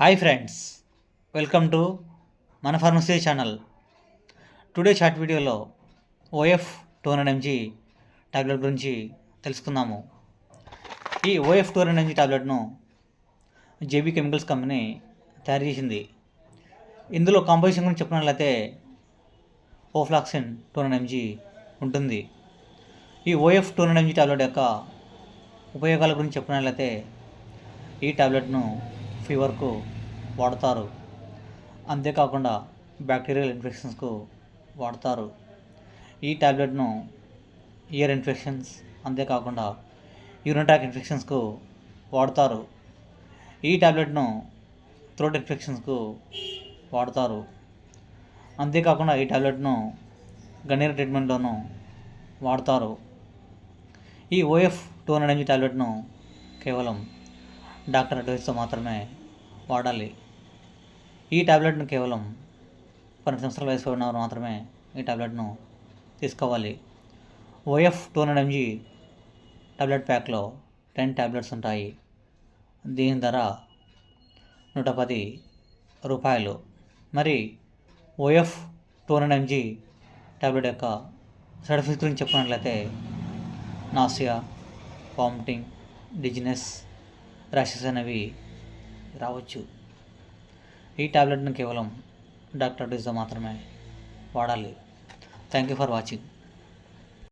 Hi friends, welcome to మన pharmacy channel. Today short వీడియోలో OF 200 mg tablet గురించి తెలుసుకుందాము. ఈ ఓఎఫ్ 200 mg టాబ్లెట్ను జేబీ కెమికల్స్ కంపెనీ తయారు చేసింది. ఇందులో కాంపోజిషన్ గురించి చెప్పినట్లయితే ఓఫ్లాక్సిన్ 200 mg ఉంటుంది. ఈ ఓఎఫ్ 200 mg టాబ్లెట్ యొక్క ఉపయోగాల గురించి చెప్పినట్లయితే ఈ టాబ్లెట్ను ఫీవర్కు వాడతారు. అంతేకాకుండా బ్యాక్టీరియల్ ఇన్ఫెక్షన్స్కు వాడతారు. ఈ టాబ్లెట్ను ఇయర్ ఇన్ఫెక్షన్స్, అంతేకాకుండా యూరిన్ ట్రాక్ ఇన్ఫెక్షన్స్కు వాడతారు. ఈ టాబ్లెట్ను థ్రోట్ ఇన్ఫెక్షన్స్కు వాడతారు. అంతేకాకుండా ఈ టాబ్లెట్ను గన్నీర్ ట్రీట్మెంట్లోనూ వాడతారు. ఈ ఓఎఫ్ 200 mg టాబ్లెట్ను కేవలం డాక్టర్ అడ్వైస్తో మాత్రమే వాడాలి. ఈ టాబ్లెట్ను కేవలం 12 సంవత్సరాల వయసు ఉన్నవారు మాత్రమే ఈ టాబ్లెట్ను తీసుకోవాలి. ఓఎఫ్ 200 mg టాబ్లెట్ ప్యాక్లో 10 టాబ్లెట్స్ ఉంటాయి. దీని ధర ₹110. మరి ఓఎఫ్ 200 mg టాబ్లెట్ యొక్క సైడ్ ఎఫెక్ట్స్ గురించి చెప్పినట్లయితే నాసియా, వామిటింగ్, డిజినెస్, ర్యాషెస్ అనేవి రావచ్చు. ఈ టాబ్లెట్ను కేవలం డాక్టర్ అడ్వైస్తో మాత్రమే వాడాలి. Thank you for watching.